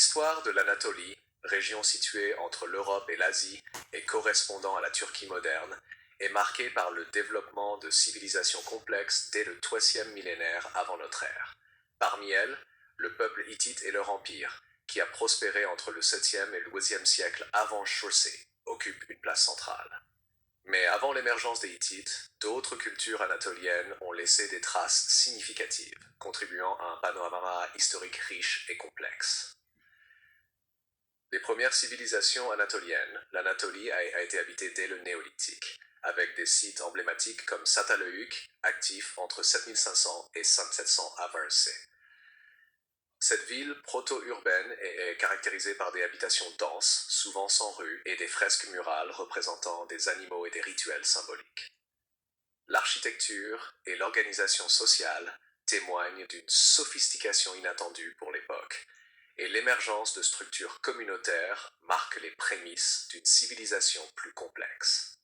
L'histoire de l'Anatolie, région située entre l'Europe et l'Asie et correspondant à la Turquie moderne, est marquée par le développement de civilisations complexes dès le 3e millénaire avant notre ère. Parmi elles, le peuple hittite et leur empire, qui a prospéré entre le 7e et le 8e siècle avant Chaucé, occupe une place centrale. Mais avant l'émergence des Hittites, d'autres cultures anatoliennes ont laissé des traces significatives, contribuant à un panorama historique riche et complexe. Les premières civilisations anatoliennes, l'Anatolie a été habitée dès le néolithique, avec des sites emblématiques comme Çatalhöyük, actif entre 7500 et 5700 av.c. Cette ville proto-urbaine est caractérisée par des habitations denses, souvent sans rue, et des fresques murales représentant des animaux et des rituels symboliques. L'architecture et l'organisation sociale témoignent d'une sophistication inattendue pour l'époque, et l'émergence de structures communautaires marque les prémices d'une civilisation plus complexe.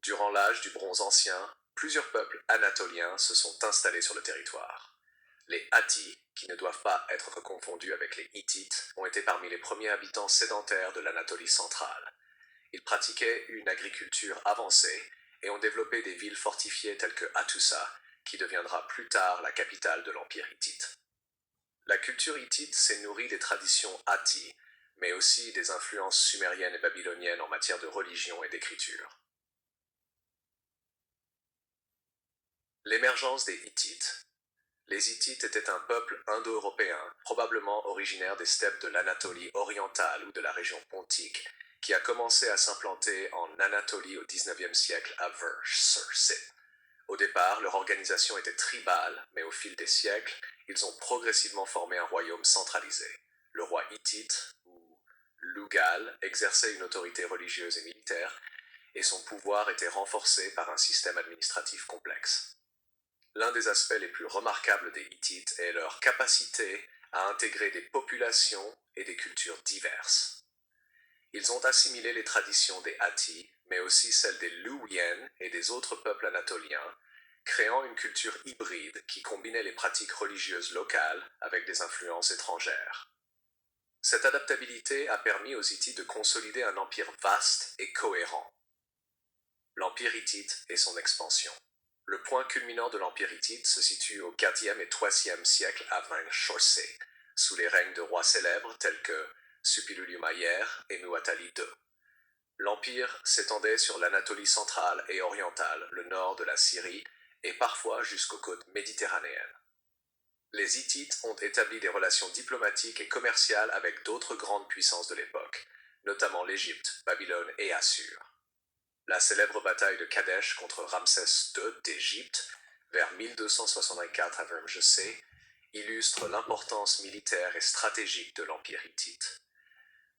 Durant l'âge du Bronze ancien, plusieurs peuples anatoliens se sont installés sur le territoire. Les Hatti, qui ne doivent pas être confondus avec les Hittites, ont été parmi les premiers habitants sédentaires de l'Anatolie centrale. Ils pratiquaient une agriculture avancée et ont développé des villes fortifiées telles que Hattusa, qui deviendra plus tard la capitale de l'Empire hittite. La culture hittite s'est nourrie des traditions Hatti, mais aussi des influences sumériennes et babyloniennes en matière de religion et d'écriture. L'émergence des Hittites. Les Hittites étaient un peuple indo-européen, probablement originaire des steppes de l'Anatolie orientale ou de la région pontique, qui a commencé à s'implanter en Anatolie au XIXe siècle à Vršac. Au départ, leur organisation était tribale, mais au fil des siècles, ils ont progressivement formé un royaume centralisé. Le roi hittite, ou Lugal, exerçait une autorité religieuse et militaire, et son pouvoir était renforcé par un système administratif complexe. L'un des aspects les plus remarquables des Hittites est leur capacité à intégrer des populations et des cultures diverses. Ils ont assimilé les traditions des Hatti, mais aussi celles des Luwiens et des autres peuples anatoliens, créant une culture hybride qui combinait les pratiques religieuses locales avec des influences étrangères. Cette adaptabilité a permis aux Hittites de consolider un empire vaste et cohérent. L'empire hittite et son expansion. Le point culminant de l'empire hittite se situe au 4e et 3e siècle avant Chaucé, sous les règnes de rois célèbres tels que Suppiluliuma-Yer et Muwatalli II. L'empire s'étendait sur l'Anatolie centrale et orientale, le nord de la Syrie et parfois jusqu'aux côtes méditerranéennes. Les Hittites ont établi des relations diplomatiques et commerciales avec d'autres grandes puissances de l'époque, notamment l'Égypte, Babylone et Assur. La célèbre bataille de Kadesh contre Ramsès II d'Égypte, vers 1264 av.c., illustre l'importance militaire et stratégique de l'empire hittite.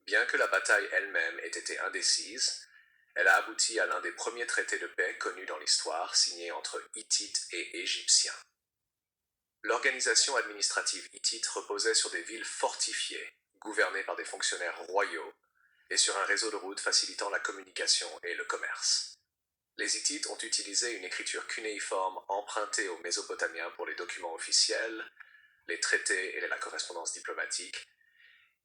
Bien que la bataille elle-même ait été indécise, elle a abouti à l'un des premiers traités de paix connus dans l'histoire, signés entre Hittites et Égyptiens. L'organisation administrative hittite reposait sur des villes fortifiées, gouvernées par des fonctionnaires royaux, et sur un réseau de routes facilitant la communication et le commerce. Les Hittites ont utilisé une écriture cunéiforme empruntée aux Mésopotamiens pour les documents officiels, les traités et la correspondance diplomatique,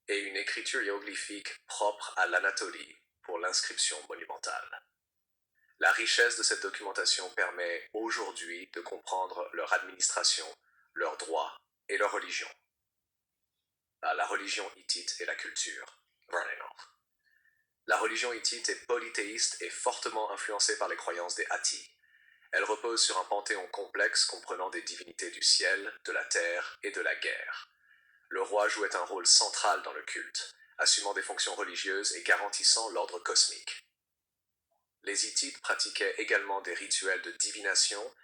et une écriture hiéroglyphique propre à l'Anatolie pour l'inscription monumentale. La richesse de cette documentation permet aujourd'hui de comprendre leur administration, leurs droits et leur religion. La religion hittite et la culture. La religion hittite est polythéiste et fortement influencée par les croyances des Hatti. Elle repose sur un panthéon complexe comprenant des divinités du ciel, de la terre et de la guerre. Le roi jouait un rôle central dans le culte, assumant des fonctions religieuses et garantissant l'ordre cosmique. Les Hittites pratiquaient également des rituels de divination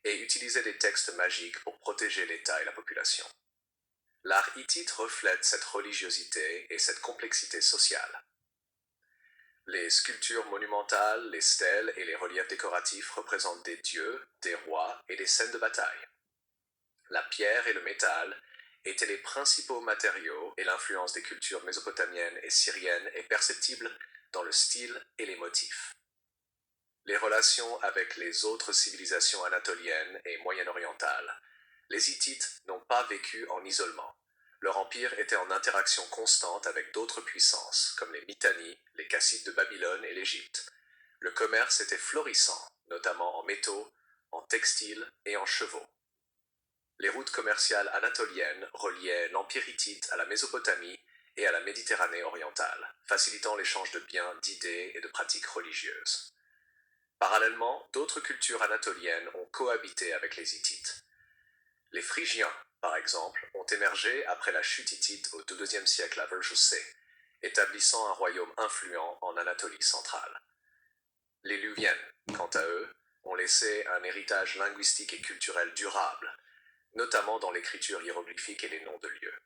et utilisaient des textes magiques pour protéger l'État et la population. L'art hittite reflète cette religiosité et cette complexité sociale. Les sculptures monumentales, les stèles et les reliefs décoratifs représentent des dieux, des rois et des scènes de bataille. La pierre et le métal étaient les principaux matériaux et l'influence des cultures mésopotamiennes et syriennes est perceptible dans le style et les motifs. Les relations avec les autres civilisations anatoliennes et moyen-orientales. Les Hittites n'ont pas vécu en isolement. leur empire était en interaction constante avec d'autres puissances, comme les Mitanni, les Kassites de Babylone et l'Égypte. Le commerce était florissant, notamment en métaux, en textiles et en chevaux. Les routes commerciales anatoliennes reliaient l'Empire hittite à la Mésopotamie et à la Méditerranée orientale, facilitant l'échange de biens, d'idées et de pratiques religieuses. Parallèlement, d'autres cultures anatoliennes ont cohabité avec les Hittites. Les Phrygiens, par exemple, ont émergé après la chute hittite au IIe siècle avant J.C., établissant un royaume influent en Anatolie centrale. Les Luviennes, quant à eux, ont laissé un héritage linguistique et culturel durable, notamment dans l'écriture hiéroglyphique et les noms de lieux.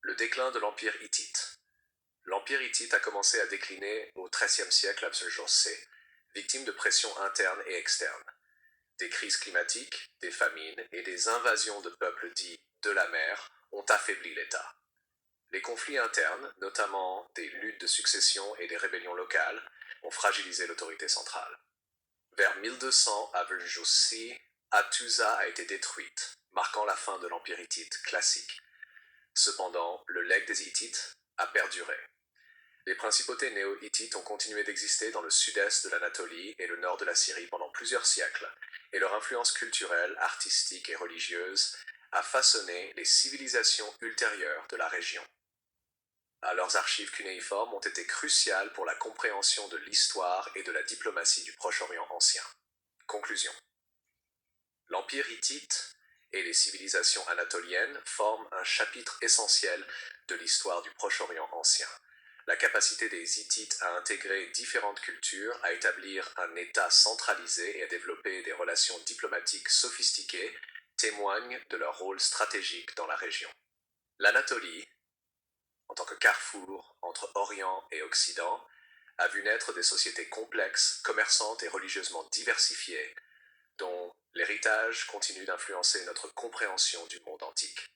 Le déclin de l'Empire hittite. L'Empire hittite a commencé à décliner au XIIIe siècle après J.C., victime de pressions internes et externes. Des crises climatiques, des famines et des invasions de peuples dits de la mer ont affaibli l'État. Les conflits internes, notamment des luttes de succession et des rébellions locales, ont fragilisé l'autorité centrale. Vers 1200 avant J.C., Hattusa a été détruite, marquant la fin de l'Empire hittite classique. Cependant, le legs des Hittites a perduré. Les principautés néo-hittites ont continué d'exister dans le sud-est de l'Anatolie et le nord de la Syrie pendant plusieurs siècles, et leur influence culturelle, artistique et religieuse a façonné les civilisations ultérieures de la région. Leurs archives cunéiformes ont été cruciales pour la compréhension de l'histoire et de la diplomatie du Proche-Orient ancien. Conclusion. L'Empire hittite et les civilisations anatoliennes forment un chapitre essentiel de l'histoire du Proche-Orient ancien. La capacité des Hittites à intégrer différentes cultures, à établir un État centralisé et à développer des relations diplomatiques sophistiquées témoigne de leur rôle stratégique dans la région. L'Anatolie, en tant que carrefour entre Orient et Occident, a vu naître des sociétés complexes, commerçantes et religieusement diversifiées, dont l'héritage continue d'influencer notre compréhension du monde antique.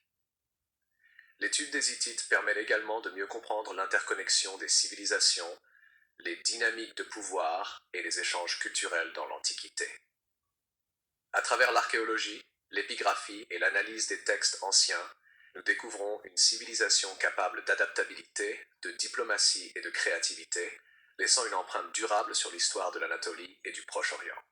L'étude des Hittites permet également de mieux comprendre l'interconnexion des civilisations, les dynamiques de pouvoir et les échanges culturels dans l'Antiquité. À travers l'archéologie, l'épigraphie et l'analyse des textes anciens, nous découvrons une civilisation capable d'adaptabilité, de diplomatie et de créativité, laissant une empreinte durable sur l'histoire de l'Anatolie et du Proche-Orient.